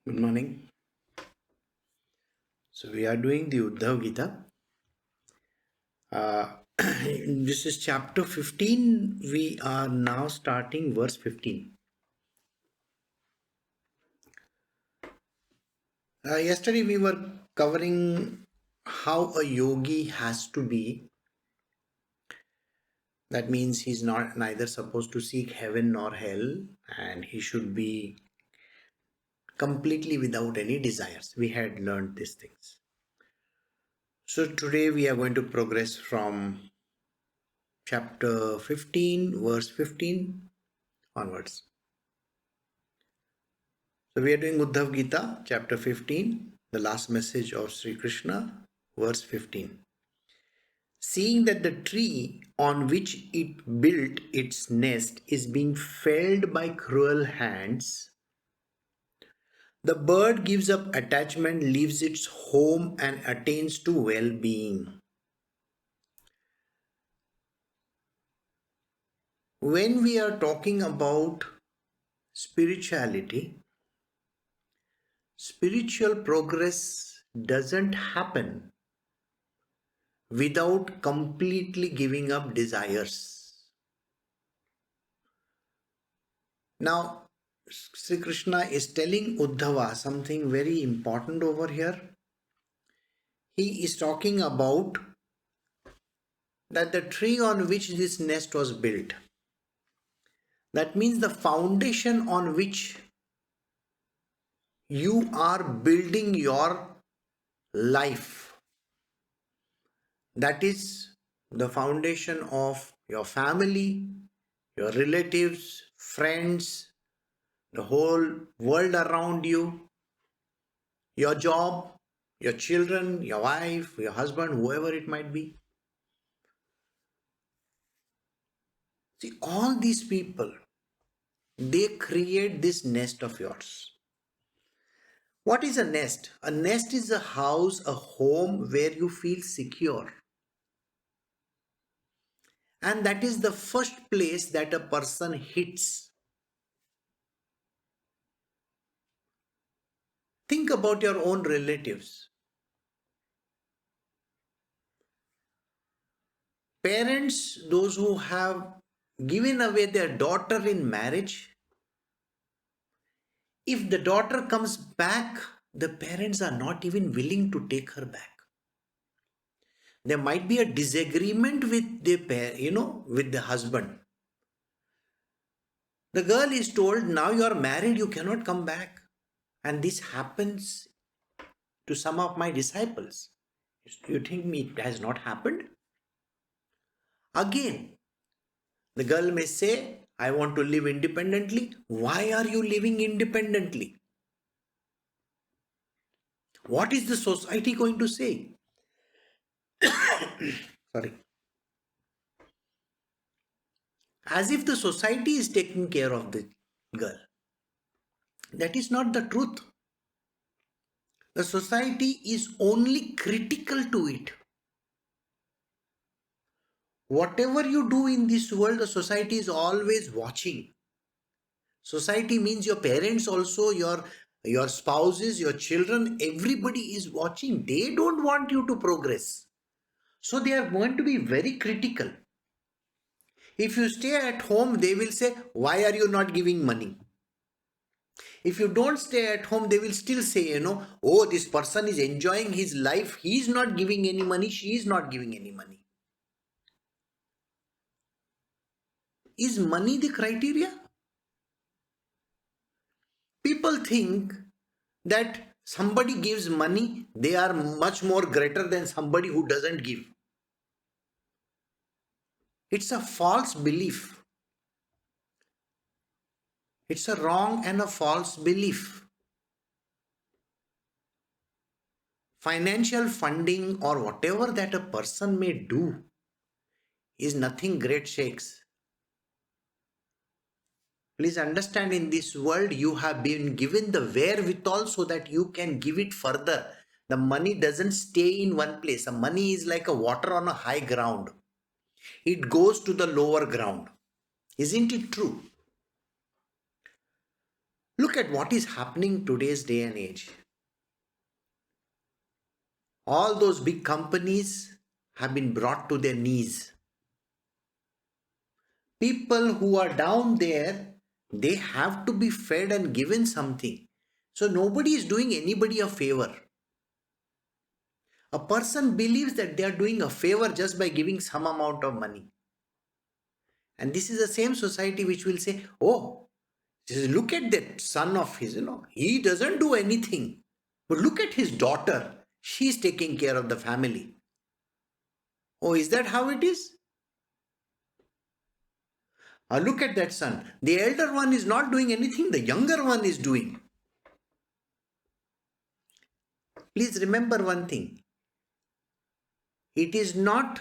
Good morning. So we are doing the Uddhav Gita. This is chapter 15. We are now starting verse 15. Yesterday we were covering how a yogi has to be. That means he's not neither supposed to seek heaven nor hell, and he should be completely without any desires. We had learned these things. So today we are going to progress from chapter 15, verse 15 onwards. So we are doing Uddhav Gita, chapter 15, the last message of Sri Krishna, verse 15. Seeing that the tree on which it built its nest is being felled by cruel hands, the bird gives up attachment, leaves its home, and attains to well-being. When we are talking about spirituality, spiritual progress doesn't happen without completely giving up desires. Now, Sri Krishna is telling Uddhava something very important over here. He is talking about that the tree on which this nest was built, that means the foundation on which you are building your life, that is the foundation of your family, your relatives, friends, the whole world around you, your job, your children, your wife, your husband, whoever it might be. See, all these people, they create this nest of yours. What is a nest? A nest is a house, a home where you feel secure. And that is the first place that a person hits. Think about your own relatives. Parents, those who have given away their daughter in marriage, if the daughter comes back, the parents are not even willing to take her back. There might be a disagreement with the with the husband. The girl is told, now you are married, you cannot come back. And this happens to some of my disciples. You think it has not happened? Again, the girl may say, I want to live independently. Why are you living independently? What is the society going to say? Sorry. As if the society is taking care of the girl. That is not the truth. The society is only critical to it. Whatever you do in this world, the society is always watching. Society means your parents also, your spouses, your children, everybody is watching. They don't want you to progress. So they are going to be very critical. If you stay at home, they will say, why are you not giving money? If you don't stay at home, they will still say, oh, this person is enjoying his life. He is not giving any money. She is not giving any money. Is money the criteria? People think that somebody gives money, they are much more greater than somebody who doesn't give. It's a false belief. It's a wrong and a false belief. Financial funding or whatever that a person may do is nothing great shakes. Please understand, in this world you have been given the wherewithal so that you can give it further. The money doesn't stay in one place. The money is like a water on a high ground. It goes to the lower ground. Isn't it true? Look at what is happening today's day and age. All those big companies have been brought to their knees. People who are down there, they have to be fed and given something. So nobody is doing anybody a favor. A person believes that they are doing a favor just by giving some amount of money. And this is the same society which will say, oh, look at that son of his, he doesn't do anything. But look at his daughter. She's taking care of the family. Oh, is that how it is? Look at that son. The elder one is not doing anything. The younger one is doing. Please remember one thing. It is not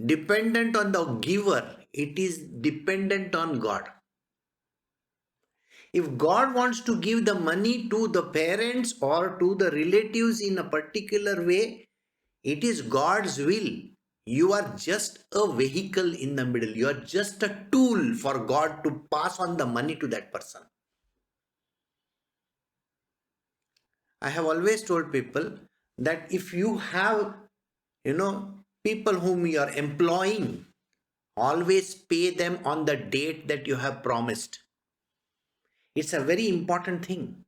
dependent on the giver. It is dependent on God. If God wants to give the money to the parents or to the relatives in a particular way, it is God's will. You are just a vehicle in the middle. You are just a tool for God to pass on the money to that person. I have always told people that if you have, people whom you are employing, always pay them on the date that you have promised. It's a very important thing.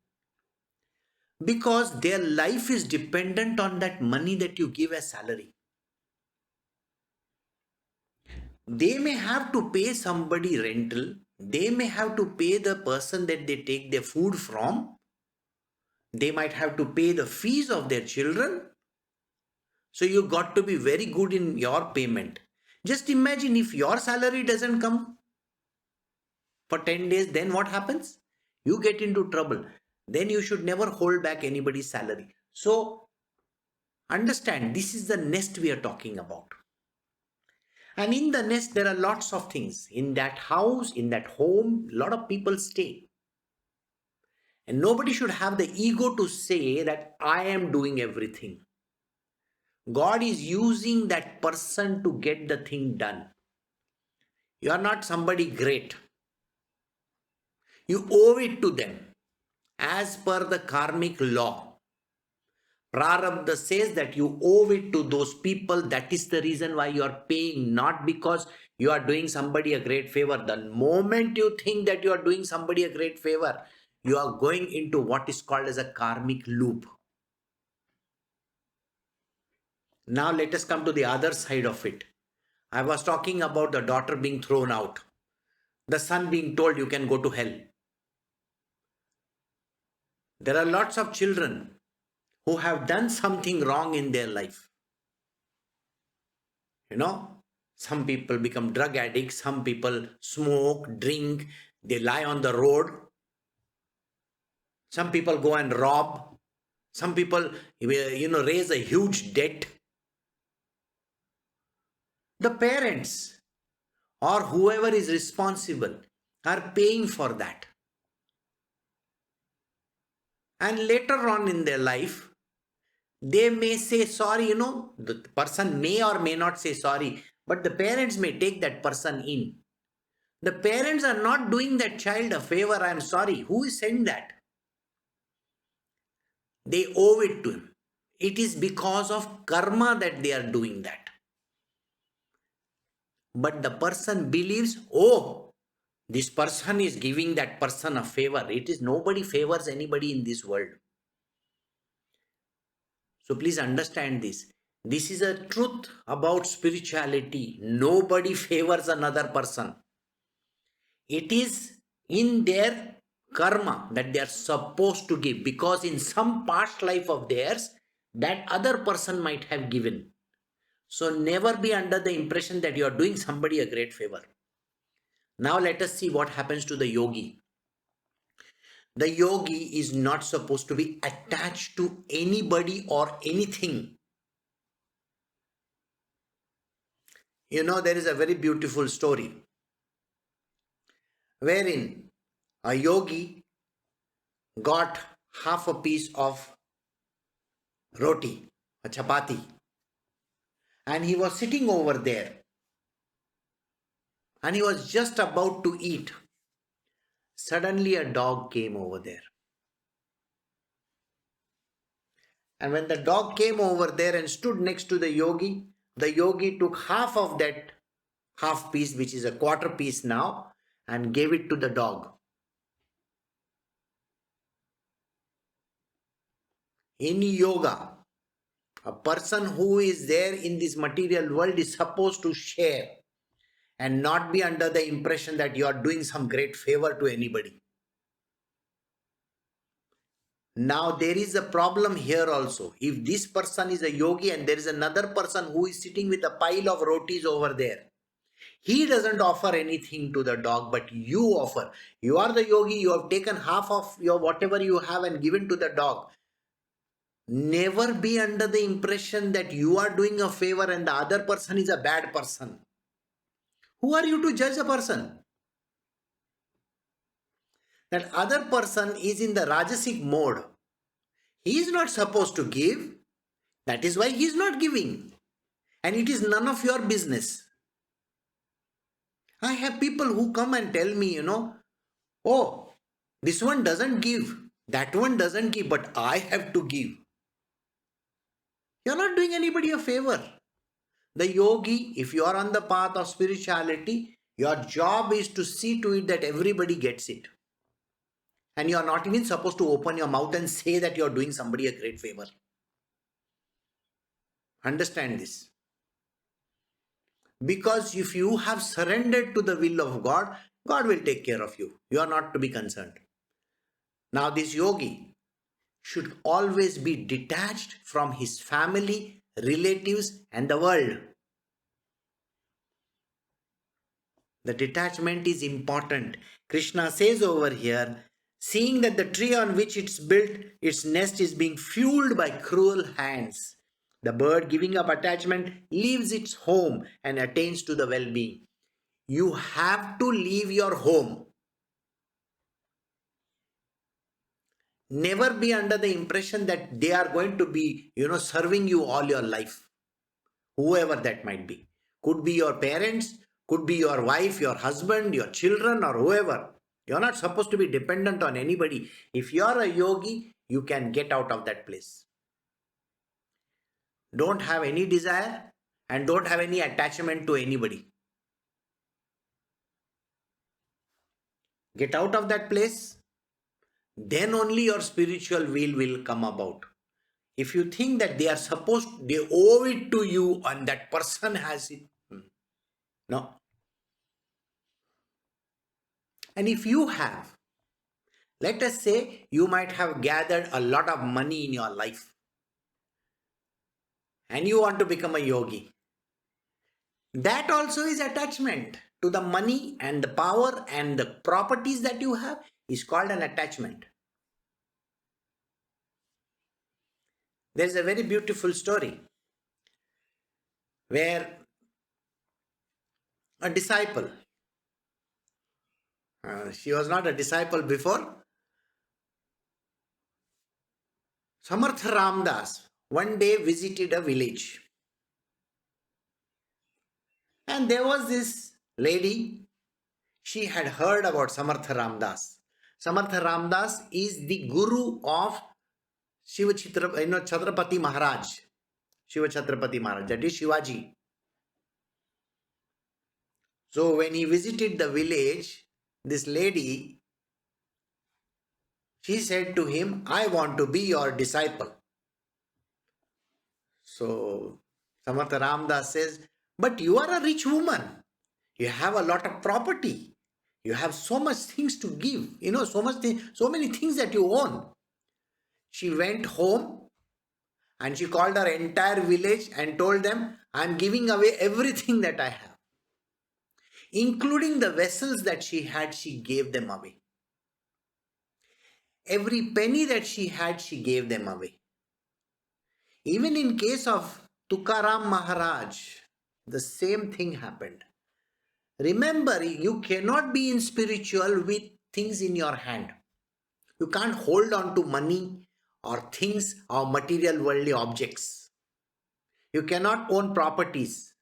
Because their life is dependent on that money that you give as salary. They may have to pay somebody rental. They may have to pay the person that they take their food from. They might have to pay the fees of their children. So you got to be very good in your payment. Just imagine if your salary doesn't come for 10 days, then what happens? You get into trouble. Then you should never hold back anybody's salary. So understand, this is the nest we are talking about. And in the nest, there are lots of things. In that house, in that home, a lot of people stay. And nobody should have the ego to say that I am doing everything. God is using that person to get the thing done. You are not somebody great. You owe it to them as per the karmic law. Prarabdha says that you owe it to those people. That is the reason why you are paying, not because you are doing somebody a great favor. The moment you think that you are doing somebody a great favor, you are going into what is called as a karmic loop. Now let us come to the other side of it. I was talking about the daughter being thrown out, the son being told you can go to hell. There are lots of children who have done something wrong in their life. Some people become drug addicts, some people smoke, drink, they lie on the road. Some people go and rob. Some people, raise a huge debt. The parents or whoever is responsible are paying for that. And later on in their life, they may say sorry, the person may or may not say sorry, but the parents may take that person in. The parents are not doing that child a favor, I am sorry. Who is saying that? They owe it to him. It is because of karma that they are doing that. But the person believes, oh, this person is giving that person a favor. It is nobody favors anybody in this world. So please understand this. This is a truth about spirituality. Nobody favors another person. It is in their karma that they are supposed to give, because in some past life of theirs, that other person might have given. So never be under the impression that you are doing somebody a great favor. Now let us see what happens to the yogi. The yogi is not supposed to be attached to anybody or anything. There is a very beautiful story wherein a yogi got half a piece of roti, a chapati, and he was sitting over there and he was just about to eat. Suddenly a dog came over there. And when the dog came over there and stood next to the yogi took half of that half piece, which is a quarter piece now, and gave it to the dog. In yoga, a person who is there in this material world is supposed to share and not be under the impression that you are doing some great favor to anybody. Now there is a problem here also. If this person is a yogi and there is another person who is sitting with a pile of rotis over there, he doesn't offer anything to the dog, but you offer. You are the yogi, you have taken half of your whatever you have and given to the dog. Never be under the impression that you are doing a favor and the other person is a bad person. Who are you to judge a person? That other person is in the Rajasic mode. He is not supposed to give. That is why he is not giving. And it is none of your business. I have people who come and tell me, oh, this one doesn't give, that one doesn't give, but I have to give. You're not doing anybody a favor. The yogi, if you are on the path of spirituality, your job is to see to it that everybody gets it. And you are not even supposed to open your mouth and say that you are doing somebody a great favor. Understand this. Because if you have surrendered to the will of God, God will take care of you. You are not to be concerned. Now this yogi should always be detached from his family, relatives and the world. The detachment is important. Krishna says over here, seeing that the tree on which it's built, its nest is being fueled by cruel hands. The bird giving up attachment leaves its home and attains to the well-being. You have to leave your home. Never be under the impression that they are going to be, serving you all your life. Whoever that might be. Could be your parents, could be your wife, your husband, your children or whoever. You're not supposed to be dependent on anybody. If you're a yogi, you can get out of that place. Don't have any desire and don't have any attachment to anybody. Get out of that place. Then only your spiritual will come about. If you think that they owe it to you and that person has it, no. And if you have, let us say you might have gathered a lot of money in your life and you want to become a yogi. That also is attachment to the money and the power and the properties that you have is called an attachment. There is a very beautiful story where a disciple, she was not a disciple before, Samartha Ramdas one day visited a village. And there was this lady, she had heard about Samartha Ramdas. Samartha Ramdas is the guru of Chhatrapati Maharaj. Shiva Chhatrapati Maharaj, that is Shivaji. So when he visited the village, this lady, she said to him, I want to be your disciple. So Samartha Ramdas says, but you are a rich woman. You have a lot of property. You have so much things to give. So many things that you own. She went home and she called her entire village and told them, I am giving away everything that I have. Including the vessels that she had, she gave them away. Every penny that she had, she gave them away. Even in case of Tukaram Maharaj, the same thing happened. Remember, you cannot be in spiritual with things in your hand. You can't hold on to money or things or material worldly objects. You cannot own properties.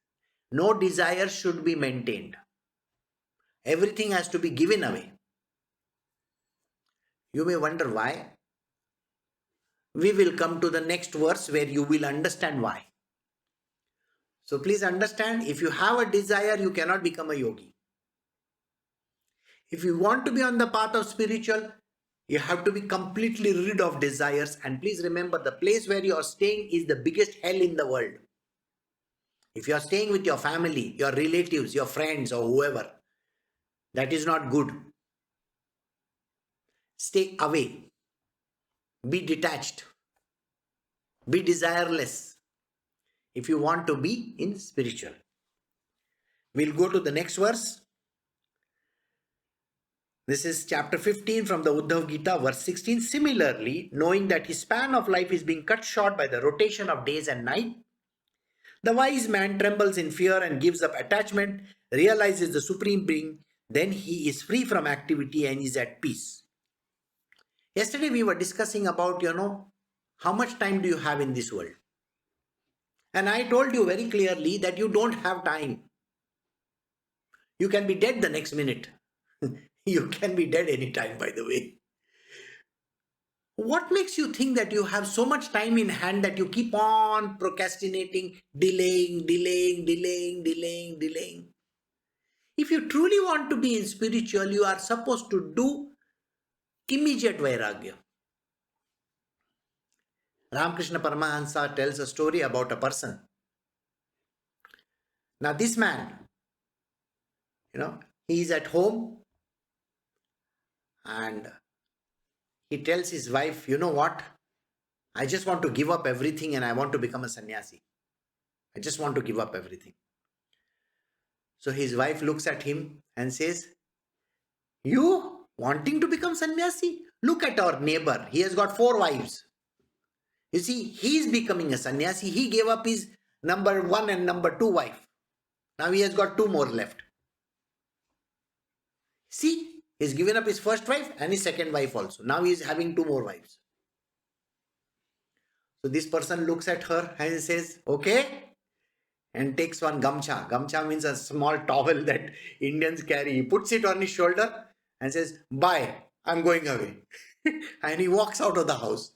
No desire should be maintained. Everything has to be given away. You may wonder why. We will come to the next verse where you will understand why. So please understand, if you have a desire, you cannot become a yogi. If you want to be on the path of spiritual, you have to be completely rid of desires. And please remember, the place where you are staying is the biggest hell in the world. If you are staying with your family, your relatives, your friends, or whoever, that is not good. Stay away. Be detached. Be desireless if you want to be in spiritual. We'll go to the next verse. This is chapter 15 from the Uddhav Gita, verse 16. Similarly, knowing that his span of life is being cut short by the rotation of days and night, the wise man trembles in fear and gives up attachment, realizes the Supreme Being, then he is free from activity and is at peace. Yesterday we were discussing about, how much time do you have in this world? And I told you very clearly that you don't have time. You can be dead the next minute. You can be dead anytime, by the way. What makes you think that you have so much time in hand that you keep on procrastinating, delaying? If you truly want to be in spiritual, you are supposed to do immediate vairagya. Ramakrishna Paramahansa tells a story about a person. Now this man, he is at home and he tells his wife, you know what? I just want to give up everything and I want to become a sannyasi. I just want to give up everything. So his wife looks at him and says, you wanting to become sannyasi? Look at our neighbor. He has got 4 wives. You see, he is becoming a sannyasi. He gave up his number 1 and number 2 wife. Now he has got 2 more left. See, he's given up his first wife and his second wife also. Now he is having 2 more wives. So this person looks at her and says, okay, and takes one gamcha. Gamcha means a small towel that Indians carry. He puts it on his shoulder and says, bye, I'm going away. And he walks out of the house.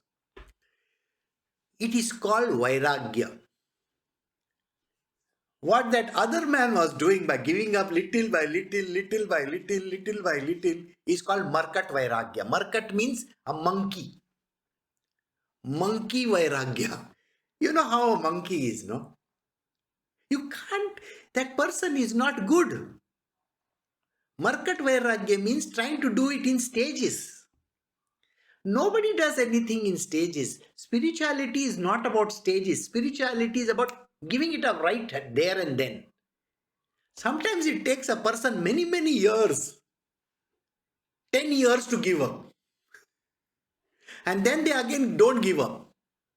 It is called vairagya. What that other man was doing by giving up little by little is called markat vairagya. Markat means a monkey. Monkey vairagya. You know how a monkey is, no? You can't, that person is not good. Markat vairagya means trying to do it in stages. Nobody does anything in stages. Spirituality is not about stages. Spirituality is about giving it up right there and then. Sometimes it takes a person many years, 10 years to give up. And then they again don't give up.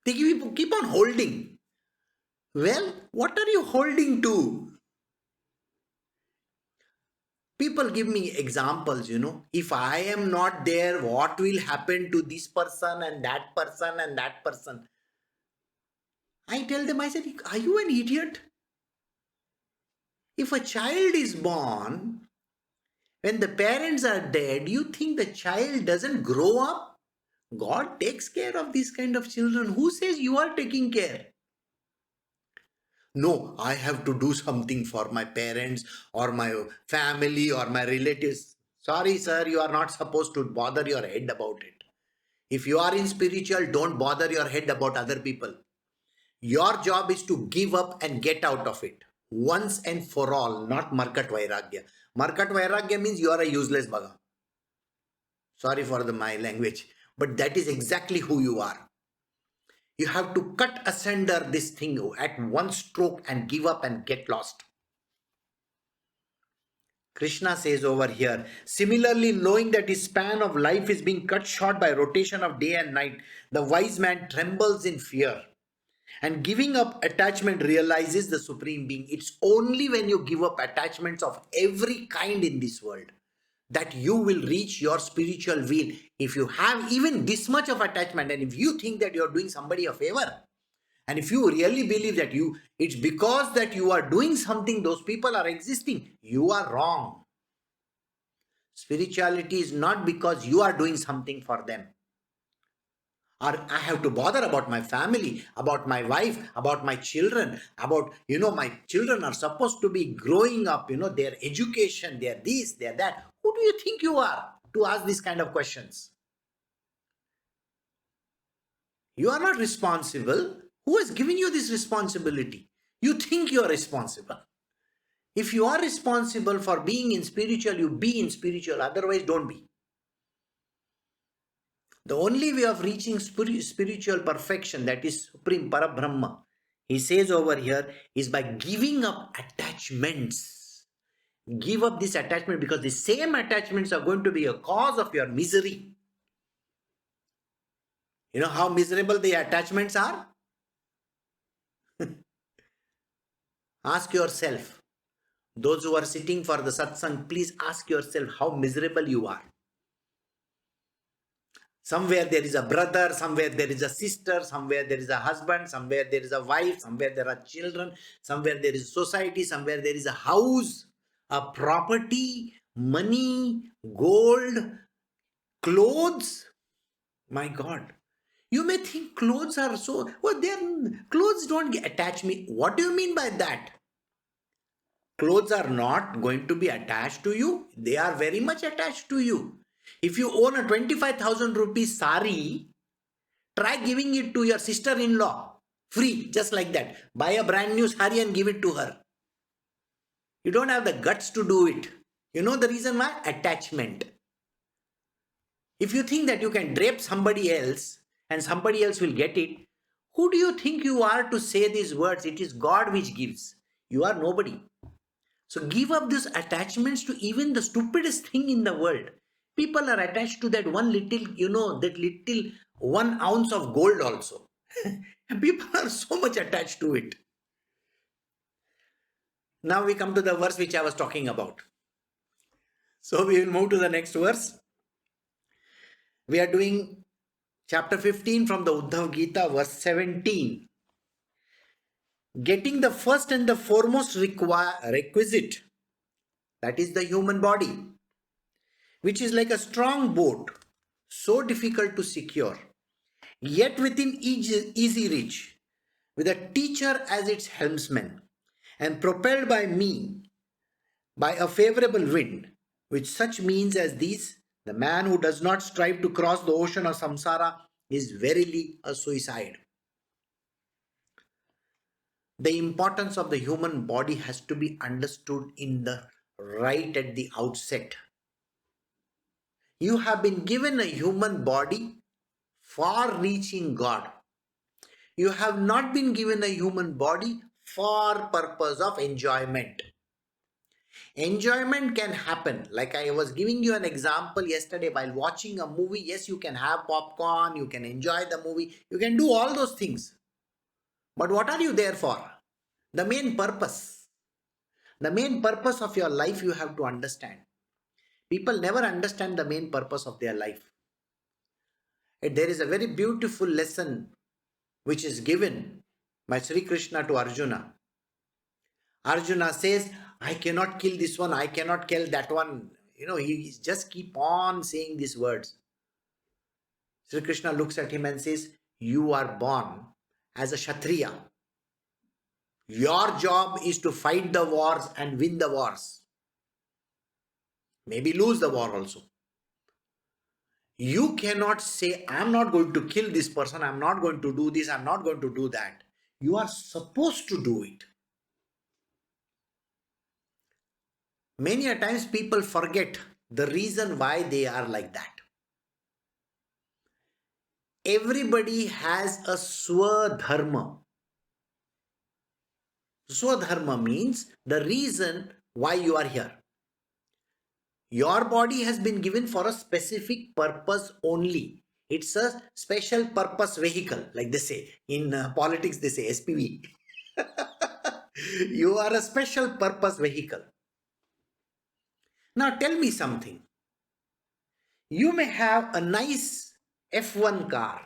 They keep on holding. Well, what are you holding to? People give me examples, If I am not there, what will happen to this person and that person and that person? I tell them, I said, are you an idiot? If a child is born, when the parents are dead, you think the child doesn't grow up? God takes care of these kind of children. Who says you are taking care? No, I have to do something for my parents or my family or my relatives. Sorry, sir, you are not supposed to bother your head about it. If you are in spiritual, don't bother your head about other people. Your job is to give up and get out of it. Once and for all, not markat vairagya. Markat vairagya means you are a useless baga. Sorry for my language, but that is exactly who you are. You have to cut asunder this thing at one stroke and give up and get lost. Krishna says over here, similarly, knowing that his span of life is being cut short by rotation of day and night, the wise man trembles in fear. And giving up attachment realizes the Supreme Being. It's only when you give up attachments of every kind in this world that you will reach your spiritual will. If you have even this much of attachment, and if you think that you're doing somebody a favor, and if you really believe that it's because that you are doing something, those people are existing, you are wrong. Spirituality is not because you are doing something for them, or I have to bother about my family, about my wife, about my children, about, my children are supposed to be growing up, their education, their this, their that. Who do you think you are to ask these kind of questions? You are not responsible. Who has given you this responsibility? You think you are responsible. If you are responsible for being in spiritual, you be in spiritual, otherwise don't be. The only way of reaching spiritual perfection, that is Supreme Parabrahma, he says over here, is by giving up attachments. Give up this attachment, because the same attachments are going to be a cause of your misery. You know how miserable the attachments are? Ask yourself. Those who are sitting for the satsang, please ask yourself how miserable you are. Somewhere there is a brother, somewhere there is a sister, somewhere there is a husband, somewhere there is a wife, somewhere there are children, somewhere there is society, somewhere there is a house, a property, money, gold, clothes. My God. You may think clothes are so, well, clothes don't attach me. What do you mean by that? Clothes are not going to be attached to you. They are very much attached to you. If you own a 25,000 rupees sari, try giving it to your sister-in-law free, just like that. Buy a brand new sari and give it to her. You don't have the guts to do it. You know the reason why? Attachment. If you think that you can drape somebody else and somebody else will get it, who do you think you are to say these words? It is God which gives. You are nobody. So give up these attachments to even the stupidest thing in the world. People are attached to that one little, that little 1 ounce of gold also. People are so much attached to it. Now we come to the verse which I was talking about. So we will move to the next verse. We are doing chapter 15 from the Uddhav Gita, verse 17. Getting the first and the foremost requisite, that is the human body, which is like a strong boat, so difficult to secure, yet within easy reach, with a teacher as its helmsman, and propelled by me by a favorable wind, with such means as these, the man who does not strive to cross the ocean of samsara is verily a suicide. The importance of the human body has to be understood in the right at the outset. You have been given a human body for reaching God. You have not been given a human body for purpose of enjoyment. Enjoyment can happen. Like I was giving you an example yesterday while watching a movie. Yes, you can have popcorn, you can enjoy the movie, you can do all those things. But what are you there for? The main purpose. The main purpose of your life you have to understand. People never understand the main purpose of their life. There is a very beautiful lesson which is given by Sri Krishna to Arjuna. Arjuna says, I cannot kill this one, I cannot kill that one. He just keep on saying these words. Sri Krishna looks at him and says, you are born as a Kshatriya. Your job is to fight the wars and win the wars. Maybe lose the war also. You cannot say, I'm not going to kill this person, I'm not going to do this, I'm not going to do that. You are supposed to do it. Many a times people forget the reason why they are like that. Everybody has a swadharma. Swadharma means the reason why you are here. Your body has been given for a specific purpose only. It's a special purpose vehicle, like they say. In politics, they say SPV. You are a special purpose vehicle. Now tell me something. You may have a nice F1 car.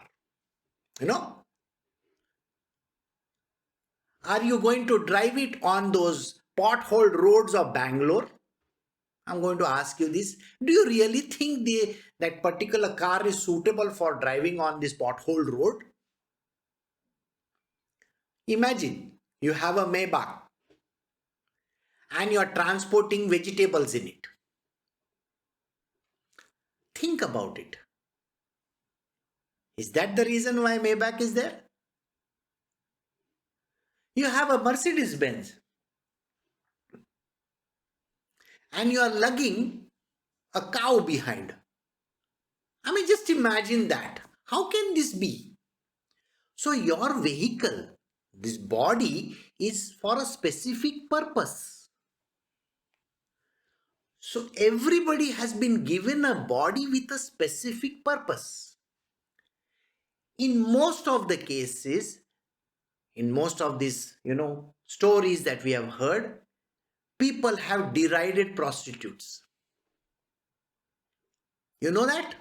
Are you going to drive it on those potholed roads of Bangalore? I'm going to ask you this. Do you really think that particular car is suitable for driving on this pothole road? Imagine you have a Maybach and you are transporting vegetables in it. Think about it. Is that the reason why Maybach is there? You have a Mercedes Benz and you are lugging a cow behind. I mean, just imagine that. How can this be? So, your vehicle, this body, is for a specific purpose. So, everybody has been given a body with a specific purpose. In most of the cases, in most of these, stories that we have heard, people have derided prostitutes. You know that?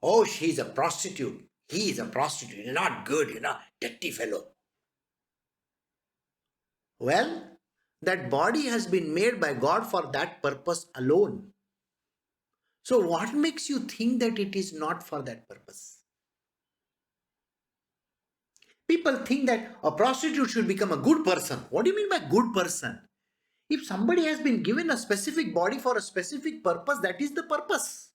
Oh, she's a prostitute. He is a prostitute. Not good, dirty fellow. Well, that body has been made by God for that purpose alone. So, what makes you think that it is not for that purpose? People think that a prostitute should become a good person. What do you mean by good person? If somebody has been given a specific body for a specific purpose, that is the purpose.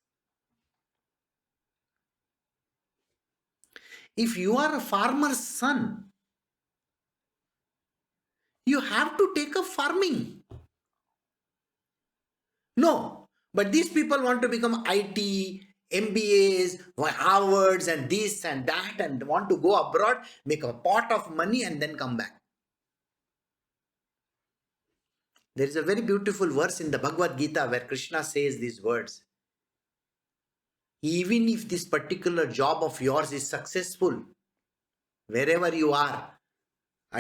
If you are a farmer's son, you have to take up farming. No, but these people want to become IT, MBAs, Harvards, and this and that, and want to go abroad, make a pot of money, and then come back. There is a very beautiful verse in the Bhagavad Gita where Krishna says these words. Even if this particular job of yours is successful, wherever you are,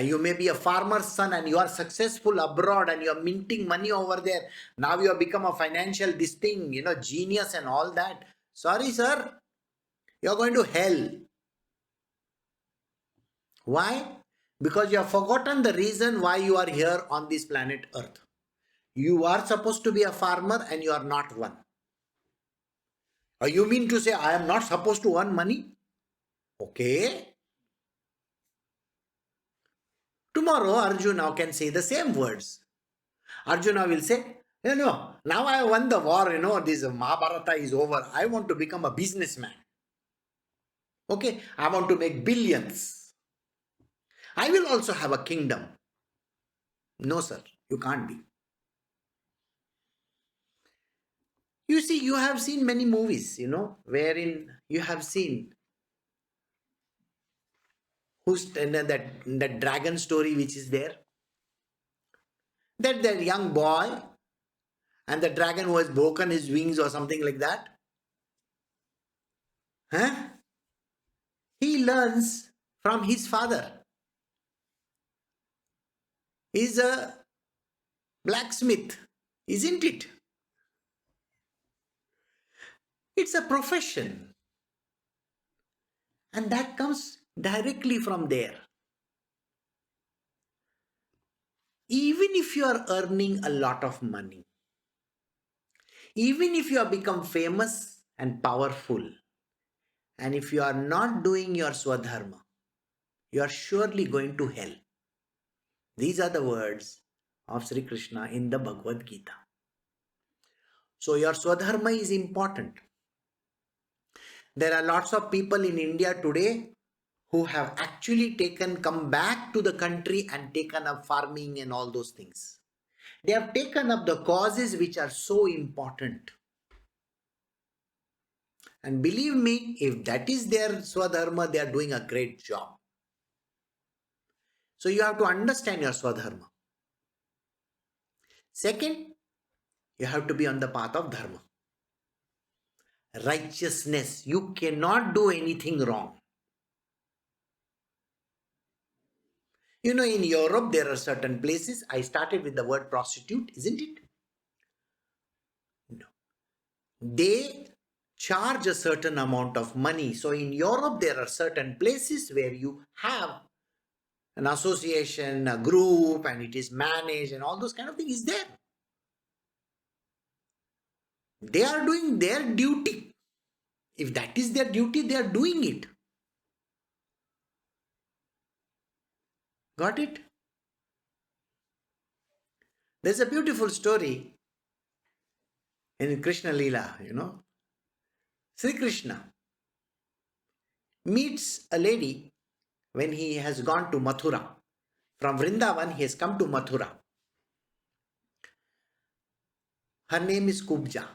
you may be a farmer's son and you are successful abroad and you are minting money over there. Now you have become a financial genius and all that. Sorry, sir. You are going to hell. Why? Because you have forgotten the reason why you are here on this planet Earth. You are supposed to be a farmer and you are not one. Or you mean to say I am not supposed to earn money? Okay. Tomorrow Arjuna can say the same words. Arjuna will say, now I won the war, this Mahabharata is over. I want to become a businessman. Okay, I want to make billions. I will also have a kingdom. No, sir, you can't be. You see, you have seen many movies, wherein you have seen that dragon story which is there. That young boy and the dragon who has broken his wings or something like that. Huh? He learns from his father. He's a blacksmith, isn't it? It's a profession. And that comes directly from there. Even if you are earning a lot of money, even if you have become famous and powerful, and if you are not doing your Swadharma, you are surely going to hell. These are the words of Sri Krishna in the Bhagavad Gita. So your Swadharma is important. There are lots of people in India today who have actually come back to the country and taken up farming and all those things. They have taken up the causes which are so important. And believe me, if that is their Swadharma, they are doing a great job. So you have to understand your Swadharma. Second, you have to be on the path of Dharma. Righteousness. You cannot do anything wrong. In Europe, there are certain places. I started with the word prostitute, isn't it? No. They charge a certain amount of money. So in Europe, there are certain places where you have an association, a group, and it is managed and all those kind of things is there. They are doing their duty. If that is their duty, they are doing it. Got it? There's a beautiful story in Krishna Leela. Sri Krishna meets a lady when he has gone to Mathura. From Vrindavan, he has come to Mathura. Her name is Kubja.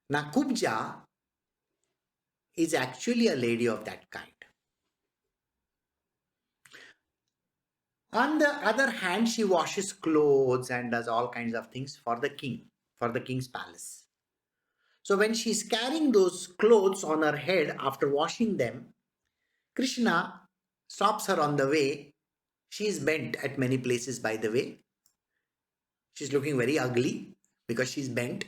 Now, Kubja is actually a lady of that kind. On the other hand, she washes clothes and does all kinds of things for the king, for the king's palace. So when she's carrying those clothes on her head after washing them, Krishna stops her on the way. She is bent at many places, by the way. She's looking very ugly because she's bent.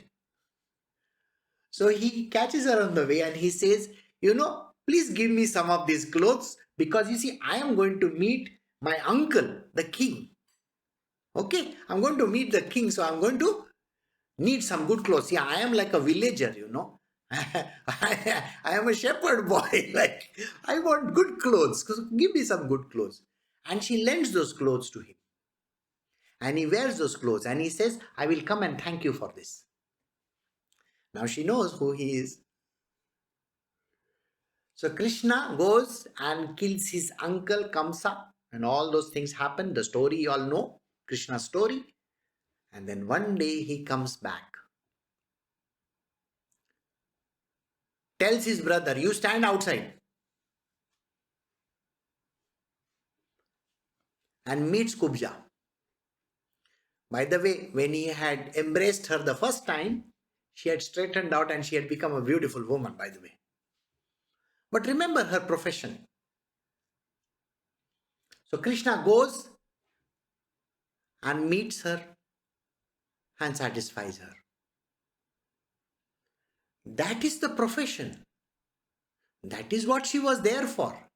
So he catches her on the way and he says, please give me some of these clothes because you see, I am going to meet my uncle, the king. Okay, I'm going to meet the king, so I'm going to need some good clothes. Yeah, I am like a villager. I am a shepherd boy. Like, I want good clothes. So give me some good clothes. And she lends those clothes to him. And he wears those clothes and he says, I will come and thank you for this. Now she knows who he is. So Krishna goes and kills his uncle Kamsa, and all those things happen. The story you all know, Krishna's story. And then one day he comes back. Tells his brother, you stand outside. And meets Kubja. By the way, when he had embraced her the first time, she had straightened out and she had become a beautiful woman, by the way. But remember her profession. So Krishna goes and meets her and satisfies her. That is the profession. That is what she was there for.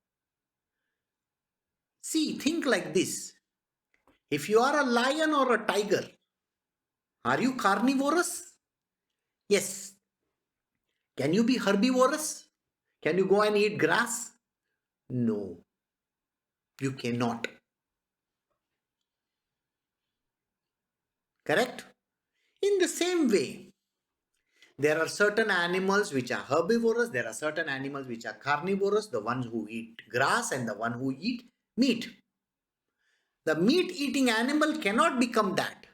See, think like this. If you are a lion or a tiger, are you carnivorous? Yes. Can you be herbivorous? Can you go and eat grass? No. You cannot. Correct? In the same way, there are certain animals which are herbivorous, there are certain animals which are carnivorous, the ones who eat grass and the one who eat meat. The meat eating animal cannot become that.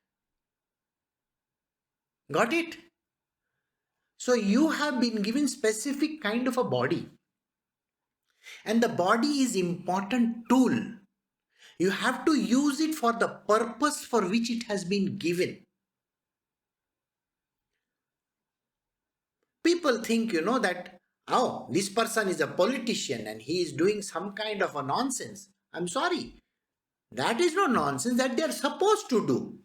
Got it? So you have been given specific kind of a body. And the body is important tool. You have to use it for the purpose for which it has been given. People think, that, oh, this person is a politician and he is doing some kind of a nonsense. I'm sorry. That is no nonsense that they are supposed to do.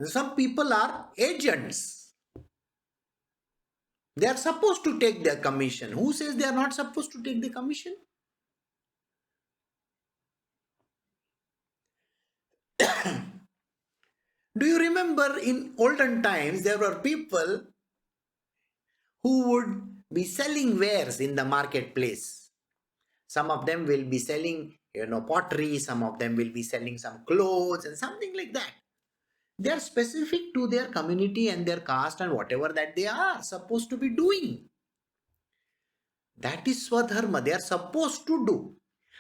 Some people are agents. They are supposed to take their commission. Who says they are not supposed to take the commission? Do you remember in olden times there were people who would be selling wares in the marketplace? Some of them will be selling, pottery. Some of them will be selling some clothes and something like that. They are specific to their community and their caste and whatever that they are supposed to be doing. That is Swadharma. They are supposed to do.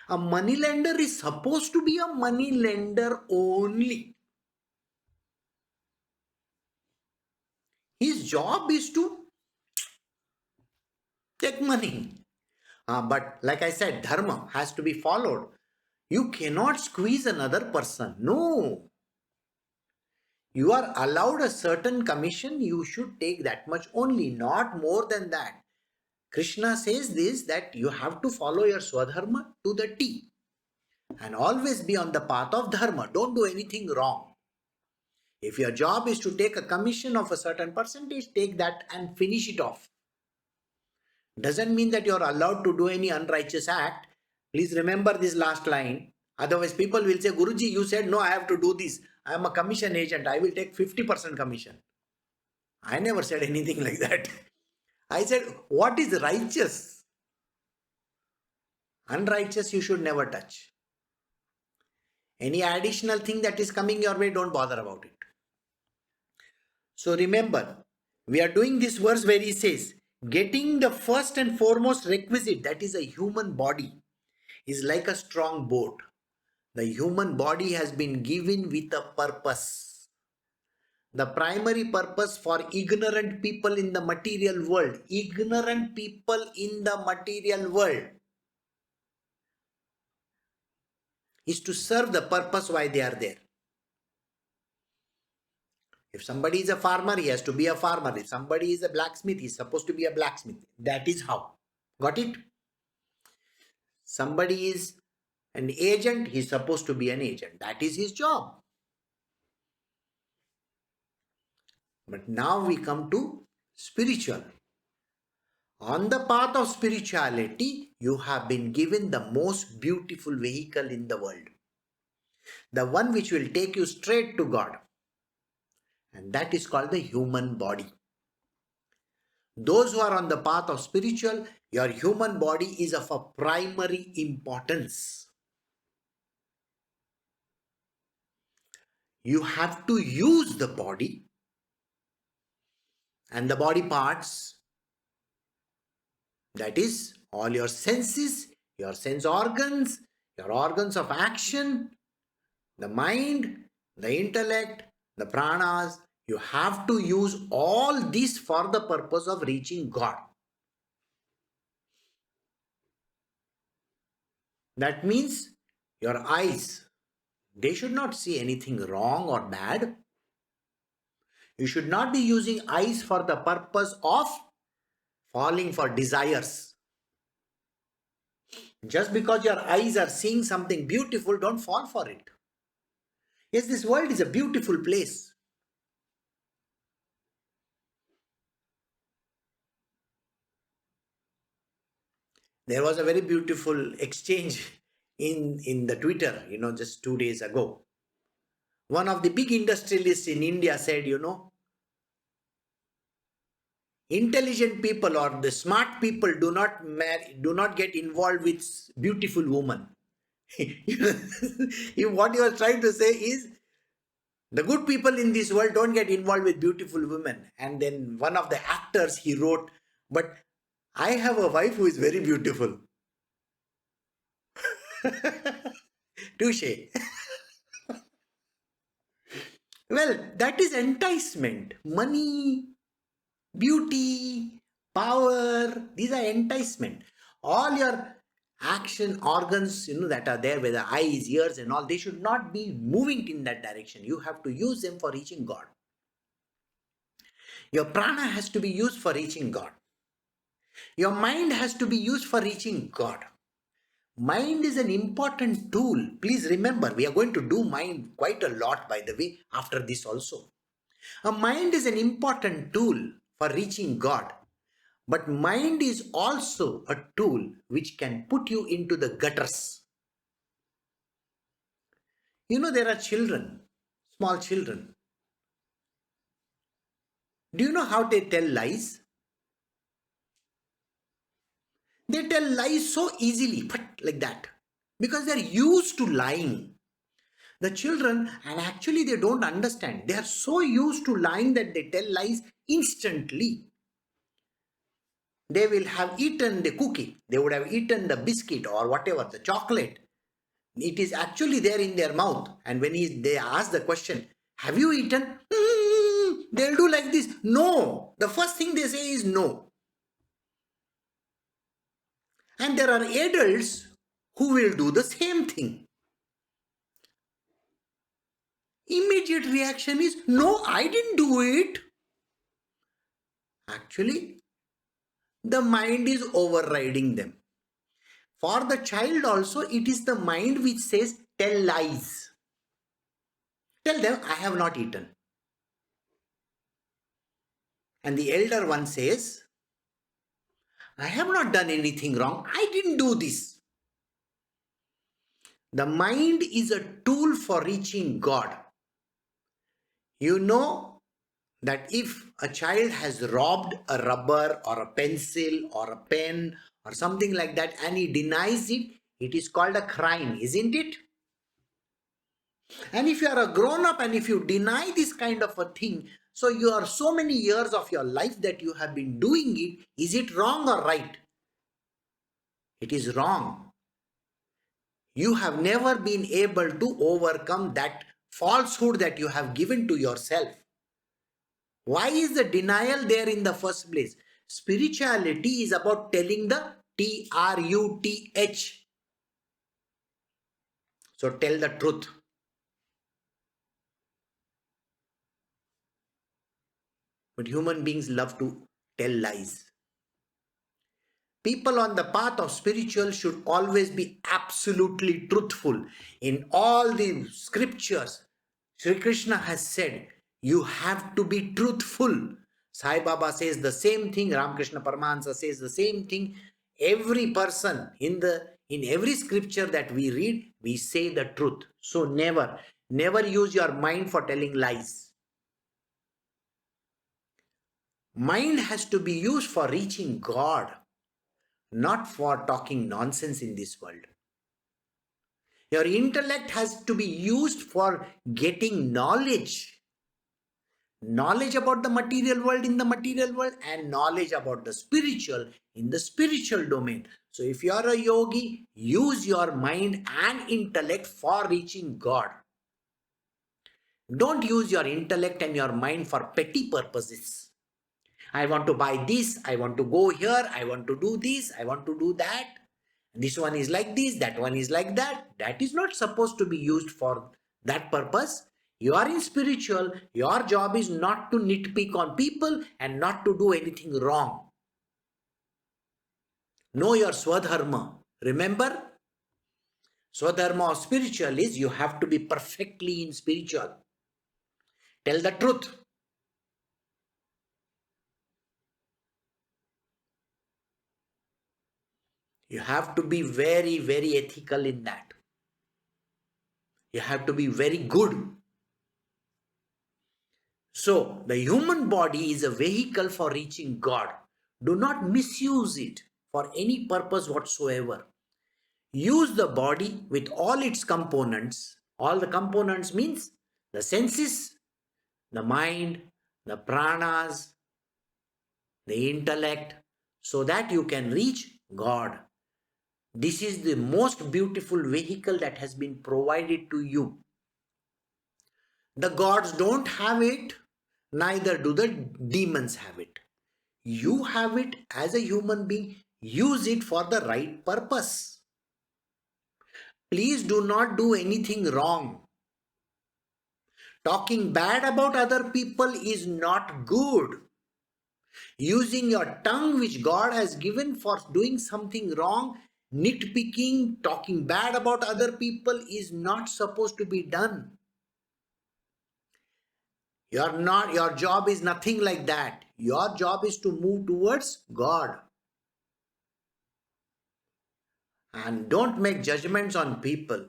A money lender is supposed to be a money lender only. His job is to take money. But like I said, dharma has to be followed. You cannot squeeze another person. No. You are allowed a certain commission. You should take that much only, not more than that. Krishna says this, that you have to follow your Swadharma to the T. And always be on the path of dharma. Don't do anything wrong. If your job is to take a commission of a certain percentage, take that and finish it off. Doesn't mean that you're allowed to do any unrighteous act. Please remember this last line. Otherwise, people will say, Guruji, you said no, I have to do this. I am a commission agent. I will take 50% commission. I never said anything like that. I said, what is righteous? Unrighteous, you should never touch. Any additional thing that is coming your way, don't bother about it. So remember, we are doing this verse where he says, getting the first and foremost requisite, that is a human body, is like a strong boat. The human body has been given with a purpose. The primary purpose for ignorant people in the material world, is to serve the purpose why they are there. If somebody is a farmer, he has to be a farmer. If somebody is a blacksmith, he's supposed to be a blacksmith. That is how. Got it? Somebody is an agent, he's supposed to be an agent. That is his job. But now we come to spiritual. On the path of spirituality, you have been given the most beautiful vehicle in the world. The one which will take you straight to God. And that is called the human body. Those who are on the path of spiritual, your human body is of a primary importance. You have to use the body and the body parts, that is all your senses, your sense organs, your organs of action, the mind, the intellect, the pranas. You have to use all this for the purpose of reaching God. That means your eyes, they should not see anything wrong or bad. You should not be using eyes for the purpose of falling for desires. Just because your eyes are seeing something beautiful, don't fall for it. Yes, this world is a beautiful place. There was a very beautiful exchange in the Twitter, just 2 days ago. One of the big industrialists in India said, intelligent people or the smart people do not get involved with beautiful women. What he was trying to say is, the good people in this world don't get involved with beautiful women. And then one of the actors, he wrote, but I have a wife who is very beautiful. Touche. Well, that is enticement. Money, beauty, power, these are enticement. All your action organs, that are there with the eyes, ears and all, they should not be moving in that direction. You have to use them for reaching God. Your prana has to be used for reaching God. Your mind has to be used for reaching God. Mind is an important tool. Please remember, we are going to do mind quite a lot, by the way, after this also. A mind is an important tool for reaching God. But mind is also a tool which can put you into the gutters. There are children, small children. Do you know how they tell lies? They tell lies so easily, but like that, because they're used to lying. The children, and actually they don't understand. They are so used to lying that they tell lies instantly. They will have eaten the cookie. They would have eaten the biscuit or whatever, the chocolate. It is actually there in their mouth. And when they ask the question, have you eaten? They'll do like this. No. The first thing they say is no. And there are adults who will do the same thing. Immediate reaction is, no, I didn't do it. Actually, the mind is overriding them. For the child also, it is the mind which says, tell lies. Tell them, I have not eaten. And the elder one says, I have not done anything wrong. I didn't do this. The mind is a tool for reaching God. You know that if a child has robbed a rubber or a pencil or a pen or something like that and he denies it, it is called a crime, isn't it? And if you are a grown up and if you deny this kind of a thing, so you are so many years of your life that you have been doing it, is it wrong or right? It is wrong. You have never been able to overcome that falsehood that you have given to yourself. Why is the denial there in the first place? Spirituality is about telling the truth. So tell the truth. But human beings love to tell lies. People on the path of spiritual should always be absolutely truthful. In all the scriptures, Sri Krishna has said, you have to be truthful. Sai Baba says the same thing. Ramakrishna Paramahansa says the same thing. Every person in every scripture that we read, we say the truth. So never use your mind for telling lies. Mind has to be used for reaching God, not for talking nonsense in this world. Your intellect has to be used for getting knowledge. Knowledge about the material world in the material world and knowledge about the spiritual in the spiritual domain. So if you are a yogi, use your mind and intellect for reaching God. Don't use your intellect and your mind for petty purposes. I want to buy this, I want to go here, I want to do this, I want to do that. This one is like this, that one is like that. That is not supposed to be used for that purpose. You are in spiritual, your job is not to nitpick on people and not to do anything wrong. Know your swadharma. Remember, swadharma of spiritual is you have to be perfectly in spiritual. Tell the truth. You have to be very, very ethical in that. You have to be very good. So, the human body is a vehicle for reaching God. Do not misuse it for any purpose whatsoever. Use the body with all its components. All the components means the senses, the mind, the pranas, the intellect, so that you can reach God. This is the most beautiful vehicle that has been provided to you. The gods don't have it, neither do the demons have it. You have it as a human being. Use it for the right purpose. Please do not do anything wrong. Talking bad about other people is not good. Using your tongue, which God has given for doing something wrong, nitpicking, talking bad about other people is not supposed to be done. Your job is nothing like that. Your job is to move towards God. And don't make judgments on people.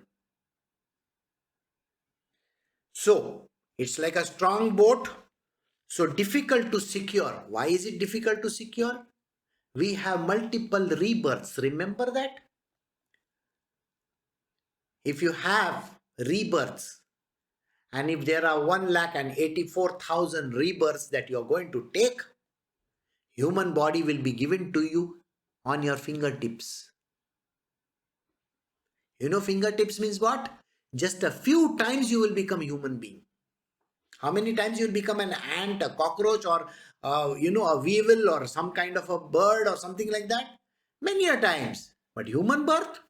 So, it's like a strong boat, so difficult to secure. Why is it difficult to secure? We have multiple rebirths. Remember that? If you have rebirths, and if there are 1,84,000 rebirths that you are going to take, human body will be given to you on your fingertips. You know fingertips means what? Just a few times you will become a human being. How many times you will become an ant, a cockroach, or a weevil, or some kind of a bird or something like that? Many a times. But human birth,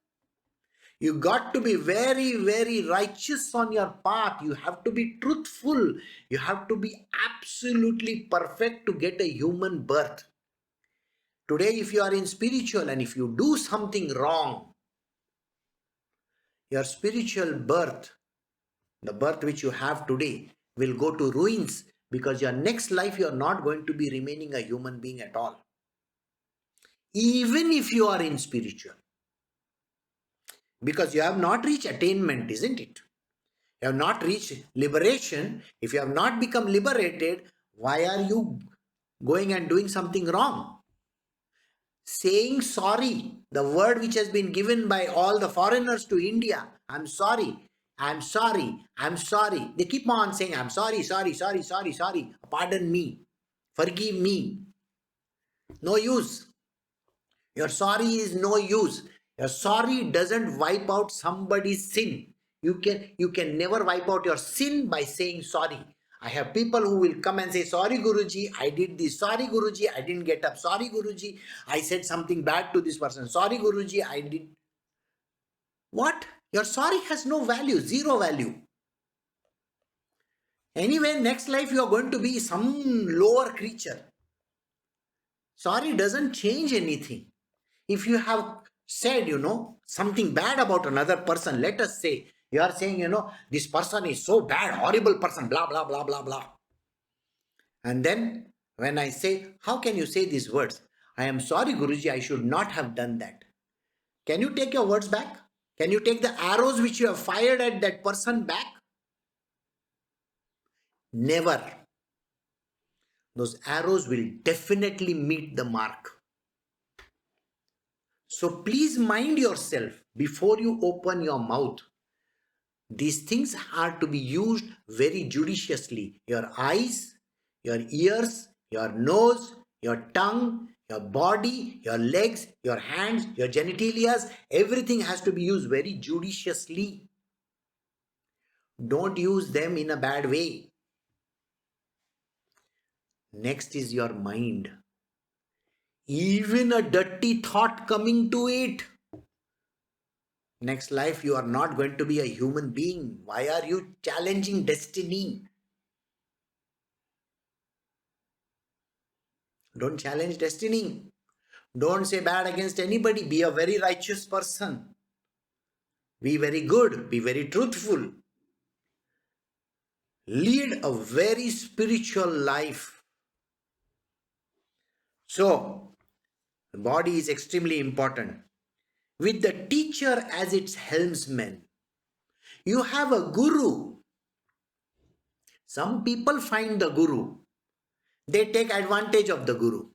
you got to be very, very righteous on your path. You have to be truthful. You have to be absolutely perfect to get a human birth. Today, if you are in spiritual and if you do something wrong, your spiritual birth, the birth which you have today, will go to ruins, because your next life you are not going to be remaining a human being at all. Even if you are in spiritual. Because you have not reached attainment, isn't it? You have not reached liberation. If you have not become liberated, why are you going and doing something wrong? Saying sorry, the word which has been given by all the foreigners to India, I'm sorry, I'm sorry, I'm sorry. They keep on saying, I'm sorry, sorry, sorry, sorry, sorry. Pardon me, forgive me. No use. Your sorry is no use. Your sorry doesn't wipe out somebody's sin. You can never wipe out your sin by saying sorry. I have people who will come and say, sorry Guruji, I did this. Sorry Guruji, I didn't get up. Sorry Guruji, I said something bad to this person. Sorry Guruji, I did. What? Your sorry has no value, zero value. Anyway, next life you are going to be some lower creature. Sorry doesn't change anything. If you have said, something bad about another person, let us say, you are saying, this person is so bad, horrible person, blah, blah, blah, blah, blah. And then when I say, how can you say these words? I am sorry, Guruji, I should not have done that. Can you take your words back? Can you take the arrows which you have fired at that person back? Never. Those arrows will definitely meet the mark. So please mind yourself before you open your mouth. These things are to be used very judiciously. Your eyes, your ears, your nose, your tongue, your body, your legs, your hands, your genitalias, everything has to be used very judiciously. Don't use them in a bad way. Next is your mind. Even a dirty thought coming to it, next life you are not going to be a human being. Why are you challenging destiny? Don't challenge destiny. Don't say bad against anybody. Be a very righteous person. Be very good. Be very truthful. Lead a very spiritual life. So, the body is extremely important. With the teacher as its helmsman, you have a guru. Some people find the guru. They take advantage of the guru.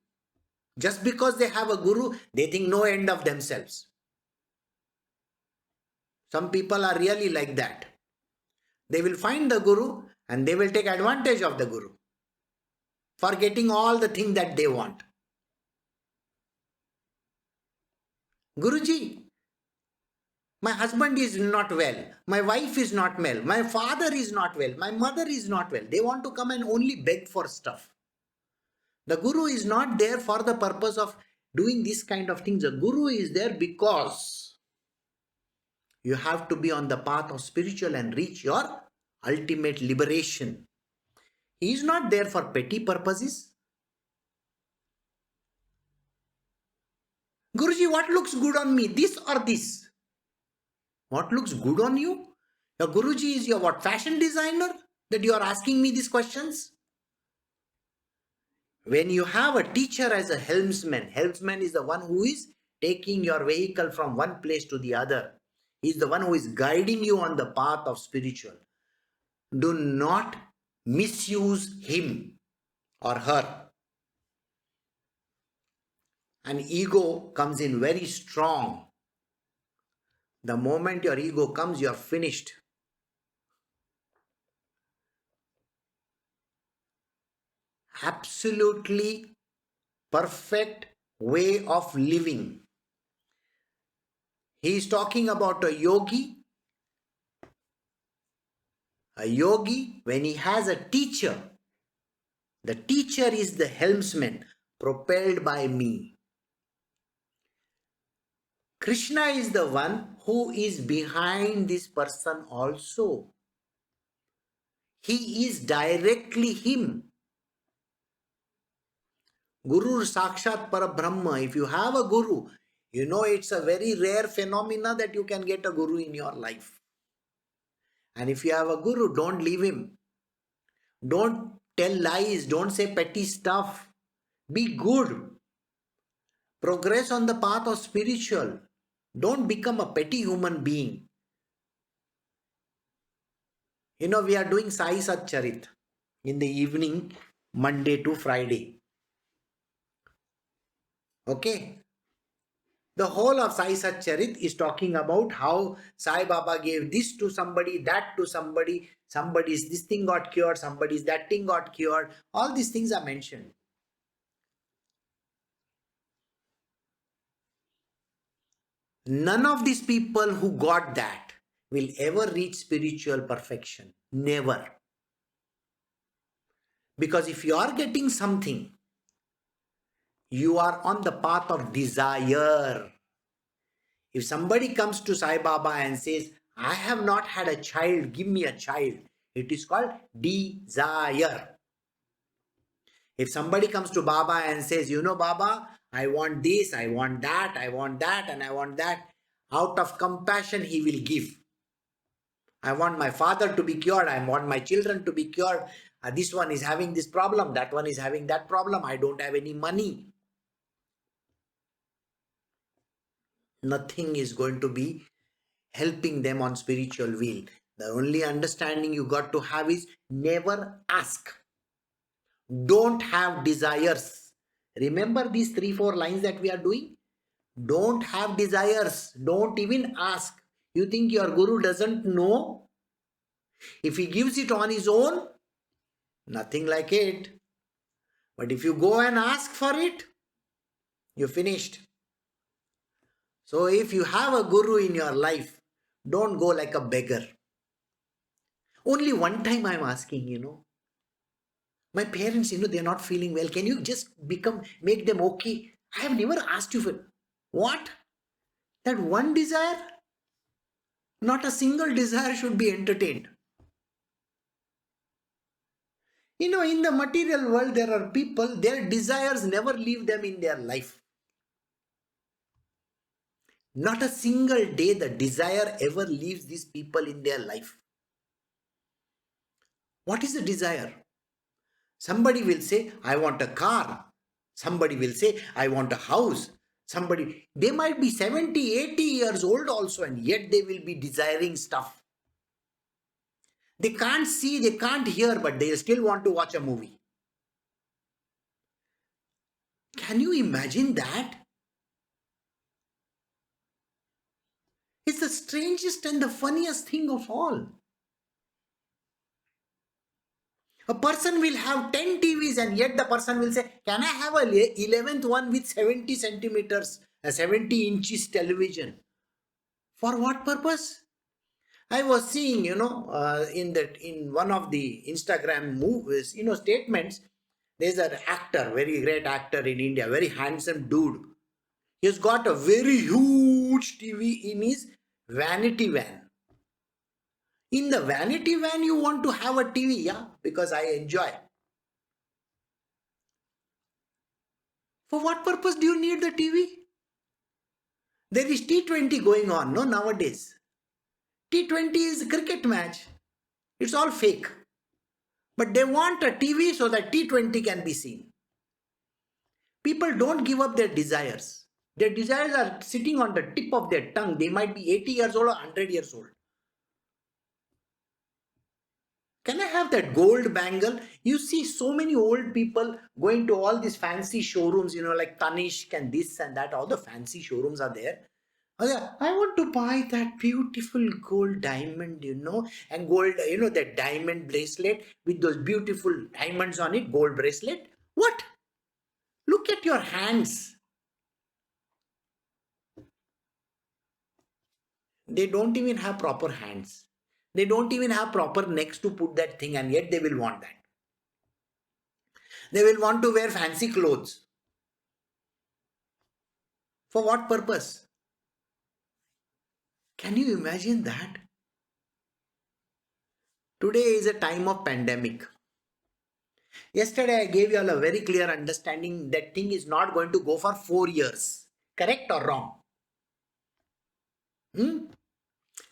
Just because they have a guru, they think no end of themselves. Some people are really like that. They will find the guru and they will take advantage of the guru for getting all the things that they want. Guruji, my husband is not well. My wife is not well. My father is not well. My mother is not well. They want to come and only beg for stuff. The guru is not there for the purpose of doing this kind of things. The guru is there because you have to be on the path of spiritual and reach your ultimate liberation. He is not there for petty purposes. Guruji, what looks good on me? This or this? What looks good on you? Your Guruji is your what, fashion designer? That you are asking me these questions? When you have a teacher as a helmsman is the one who is taking your vehicle from one place to the other. He is the one who is guiding you on the path of spiritual. Do not misuse him or her. An ego comes in very strong. The moment your ego comes, you are finished. Absolutely perfect way of living. He is talking about a yogi. A yogi, when he has a teacher, the teacher is the helmsman propelled by me. Krishna is the one who is behind this person also. He is directly him. Guru Sakshat Parabrahma. If you have a guru, you know it's a very rare phenomena that you can get a guru in your life. And if you have a guru, don't leave him. Don't tell lies. Don't say petty stuff. Be good. Progress on the path of spiritual. Don't become a petty human being. We are doing Sai Sat Charit in the evening, Monday to Friday. Okay. The whole of Sai Sat Charit is talking about how Sai Baba gave this to somebody, that to somebody, somebody's this thing got cured, somebody's that thing got cured. All these things are mentioned. None of these people who got that will ever reach spiritual perfection. Never. Because if you are getting something, you are on the path of desire. If somebody comes to Sai Baba and says, I have not had a child, give me a child, it is called desire. If somebody comes to Baba and says, Baba, I want this, I want that, I want that, and I want that, out of compassion, he will give. I want my father to be cured. I want my children to be cured. This one is having this problem. That one is having that problem. I don't have any money. Nothing is going to be helping them on spiritual wheel. The only understanding you got to have is never ask. Don't have desires. Remember these 3-4 lines that we are doing? Don't have desires. Don't even ask. You think your guru doesn't know? If he gives it on his own, nothing like it. But if you go and ask for it, you're finished. So if you have a guru in your life, don't go like a beggar. Only one time I'm asking, my parents, they're not feeling well. Can you just make them okay? I have never asked you for what? That one desire? Not a single desire should be entertained. In the material world, there are people, their desires never leave them in their life. Not a single day the desire ever leaves these people in their life. What is the desire? Somebody will say, I want a car. Somebody will say, I want a house. They might be 70, 80 years old also, and yet they will be desiring stuff. They can't see, they can't hear, but they still want to watch a movie. Can you imagine that? It's the strangest and the funniest thing of all. A person will have 10 TVs and yet the person will say, can I have a 11th one with 70 centimeters, a 70 inches television? For what purpose? I was seeing, in one of the Instagram movies, statements, there's an actor, very great actor in India, very handsome dude. He's got a very huge TV in his vanity van. In the vanity van, you want to have a TV, yeah, because I enjoy. For what purpose do you need the TV? There is T20 going on, no, nowadays. T20 is a cricket match. It's all fake. But they want a TV so that T20 can be seen. People don't give up their desires. Their desires are sitting on the tip of their tongue. They might be 80 years old or 100 years old. Can I have that gold bangle? You see so many old people going to all these fancy showrooms, like Tanishq and this and that. All the fancy showrooms are there. I want to buy that beautiful gold diamond, and gold, that diamond bracelet with those beautiful diamonds on it, gold bracelet. What? Look at your hands. They don't even have proper hands. They don't even have proper necks to put that thing, and yet they will want that. They will want to wear fancy clothes. For what purpose? Can you imagine that? Today is a time of pandemic. Yesterday I gave you all a very clear understanding that thing is not going to go for 4 years. Correct or wrong?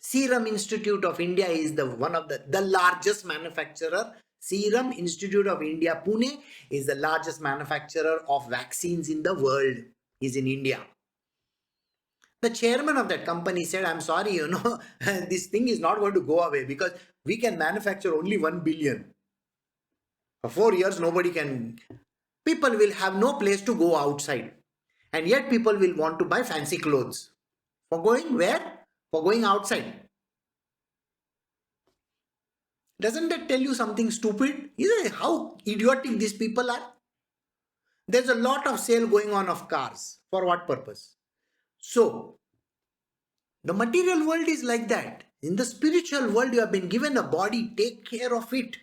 Serum Institute of India is one of the largest manufacturer. Serum Institute of India, Pune, is the largest manufacturer of vaccines in the world. Is in India. The chairman of that company said, I'm sorry, this thing is not going to go away because we can manufacture only 1 billion. For 4 years, nobody can. People will have no place to go outside. And yet people will want to buy fancy clothes. For going where? For going outside. Doesn't that tell you something stupid? Isn't it how idiotic these people are? There's a lot of sale going on of cars. For what purpose? So, the material world is like that. In the spiritual world, you have been given a body, take care of it.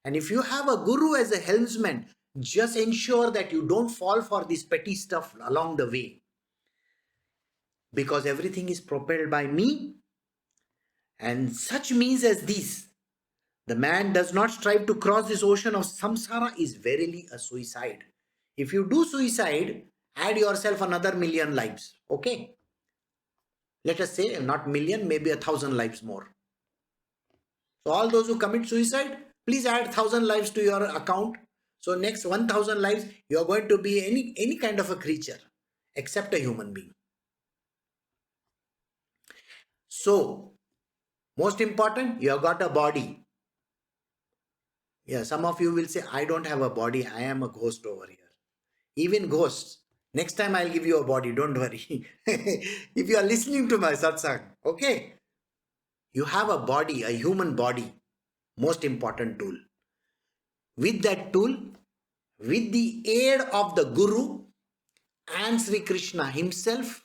And if you have a guru as a helmsman, just ensure that you don't fall for this petty stuff along the way. Because everything is propelled by me. And such means as these, the man does not strive to cross this ocean of samsara is verily a suicide. If you do suicide, add yourself another million lives. Okay? Let us say not million, maybe 1,000 lives more. So all those who commit suicide, please add 1,000 lives to your account. So next 1,000 lives, you are going to be any kind of a creature except a human being. So, most important, you have got a body. Yeah, some of you will say, I don't have a body, I am a ghost over here. Even ghosts. Next time I'll give you a body, don't worry. If you are listening to my satsang, okay? You have a body, a human body. Most important tool. With that tool, with the aid of the Guru and Sri Krishna himself,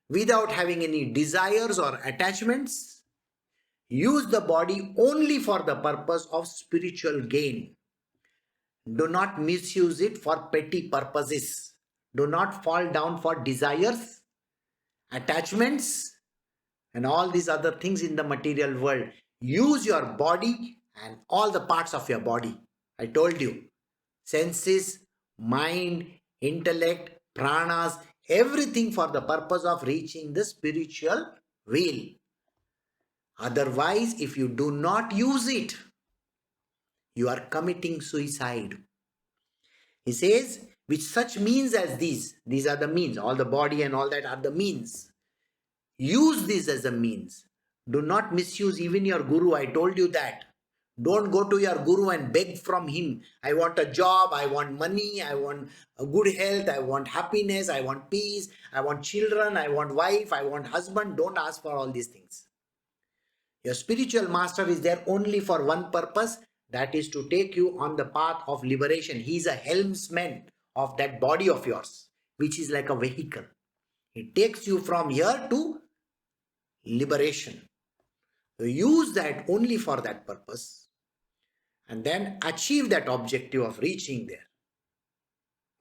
without having any desires or attachments, use the body only for the purpose of spiritual gain. Do not misuse it for petty purposes. Do not fall down for desires, attachments, and all these other things in the material world. Use your body and all the parts of your body. I told you, senses, mind, intellect, pranas, everything for the purpose of reaching the spiritual will. Otherwise, if you do not use it, you are committing suicide. He says, with such means as these are the means, all the body and all that are the means. Use this as a means. Do not misuse even your guru. I told you that. Don't go to your guru and beg from him. I want a job, I want money, I want a good health, I want happiness, I want peace, I want children, I want wife, I want husband. Don't ask for all these things. Your spiritual master is there only for one purpose, that is to take you on the path of liberation. He is a helmsman of that body of yours, which is like a vehicle. He takes you from here to liberation. So use that only for that purpose and then achieve that objective of reaching there.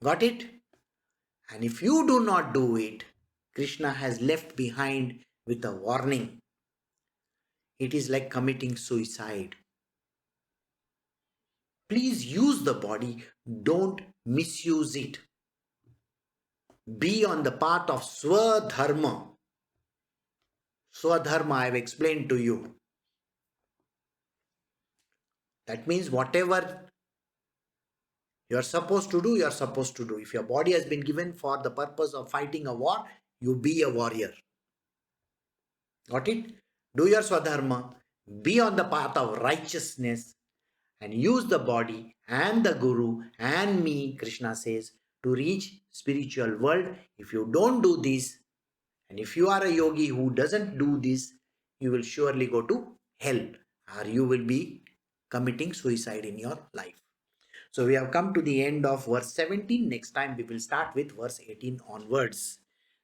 Got it? And if you do not do it, Krishna has left behind with a warning. It is like committing suicide. Please use the body, don't misuse it. Be on the path of Swadharma. Swadharma, I have explained to you. That means whatever you are supposed to do, you are supposed to do. If your body has been given for the purpose of fighting a war, you be a warrior. Got it? Do your Swadharma, be on the path of righteousness, and use the body and the Guru and me, Krishna says, to reach spiritual world. If you don't do this, and if you are a yogi who doesn't do this, you will surely go to hell, or you will be committing suicide in your life. So we have come to the end of verse 17. Next time we will start with verse 18 onwards.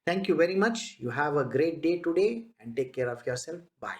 Thank you very much. You have a great day today and take care of yourself. Bye.